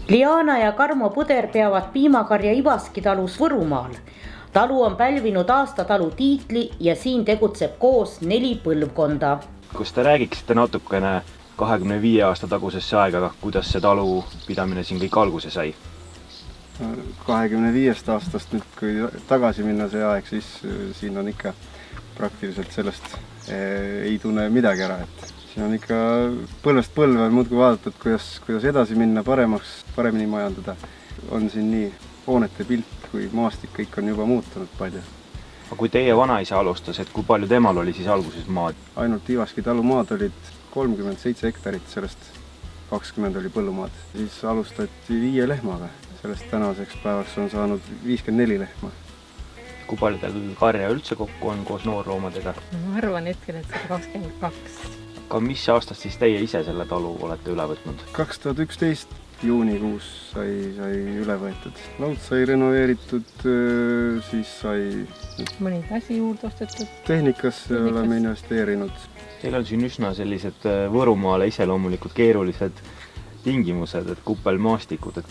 Liana ja Karmo Põder peavad piimakarja Ivaski talus Võrumaal. Talu on pälvinud aastatalu tiitli ja siin tegutseb koos 4 põlvkonda. Kas te räägiksite natukene 25 aasta tagusesse aega, kuidas see talu pidamine siin kõik alguse sai? 25 aastast nüüd, kui tagasi minna see aeg, siis siin on ikka praktiliselt sellest ei tunne midagi ära, et siin on ikka põlvest põlve muudkui vaadatud, kuidas edasi minna, paremini majandada. On siin nii hoonete pilt kui maastik, kõik on juba muutunud palju. Aga kui teie vanaisa alustas, et kui palju temal oli siis alguses maad? Ainult Ivaski talu maad olid 37 hektarit, sellest 20 oli põllumaad. Siis alustati 5 lehmaga, sellest tänaseks päevaks on saanud 54 lehma. Kui palju teil karja üldse kokku on koos noorloomadega? Ma arvan hetkel, et 122. Aga mis aastast siis teie ise selle talu olete üle võtnud? 2011 juunikuus sai üle võetud. Laud sai renoveeritud, siis sai mõni asi juurde ostetud. Tehnikasse oleme investeerinud. Teil on siin üsna sellised Võrumaale iseloomulikud keerulised tingimused, et kuppelmaastikud, et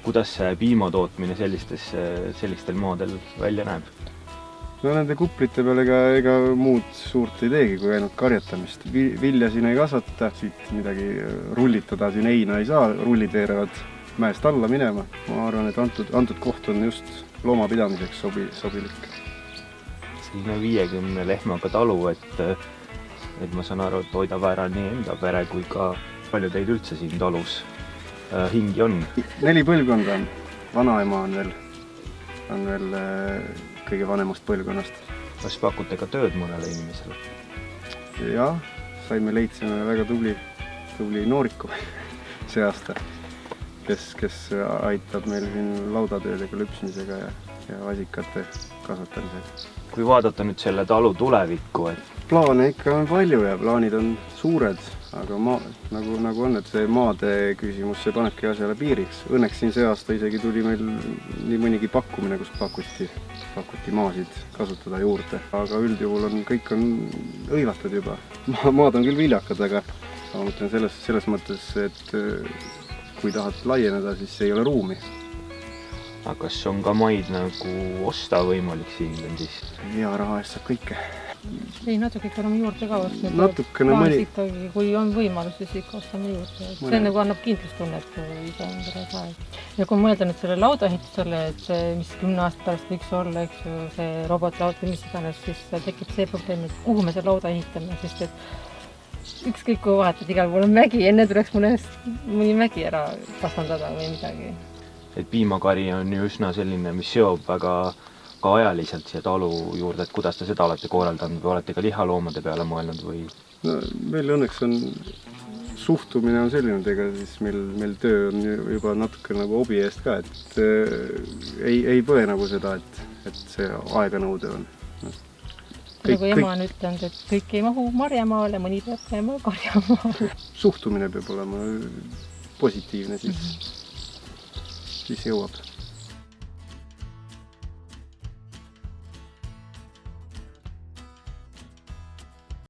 kuidas see piimatootmine sellistel maadel välja näeb? No nende kuplite peal ega muud suurt ei teegi kui ainult karjatamist. Vilja siin ei kasvata, siit midagi rullitada siin heina ei saa, rullid veerevad mäest alla minema. Ma arvan, et antud koht on just loomapidamiseks sobilik. Selline 50 lehmaga talu, et ma saan aru, et hoidab ära nii enda pere kui ka palju teid üldse siin talus hingi on. 4 põlvkonda on. Vanaema on veel kõige vanemast põlvkonnast. Kas pakute ka tööd mõnele inimesele? Jah, leidsime väga tubli nooriku see aasta, kes aitab meil siin laudatöödega, lüpsmisega ja vasikate kasvatamisega. Kui vaadata nüüd selle talu tulevikku, Plaane ikka on palju ja plaanid on suured, aga nagu on, et see maade küsimus, see panebki asjale piiriks. Õnneks siin see aasta isegi tuli meil nii mõnigi pakkumine, kus pakuti maasid kasutada juurde. Aga üldjuhul kõik on õivatud juba. Maad on küll viljakad, aga ma mõtlen selles mõttes, et kui tahad laieneda, siis ei ole ruumi. Aga kas on ka maid nagu osta võimalik siin siis? Hea raha eest saab kõike. Ei, natuke oleme juurde ka ostnud. Natukene mõni... Ikkagi, kui on võimalus, siis ikka ostame juurde. See nagu annab kindlustunnet, kui ise endale saab. Ja kui mõelda nüüd selle laudaehitusele, et see, mis 10 aasta pärast võiks olla, eks ju, see robotlaud või mis iganes, siis tekib see probleem, et kuhu me selle lauda ehitame, sest et ükskõik kui vahetad, igal pool on mägi, enne tuleks mõni mägi ära kasvandada või midagi. Et piimakari on ju üsna selline, mis seob väga ka ajaliselt siia talu juurde, et kuidas te seda olete korraldanud või olete ka lihaloomade peale mõelnud või? No, meil õnneks on suhtumine on selline, ega siis meil töö on juba natuke nagu hobi eest ka, et ei põe nagu seda, et see aeganõude on. Nagu ema on ütlenud, et kõik ei mahu marjamaale, mõni peab käima karjamaale. Suhtumine peab olema positiivne, siis jõuab.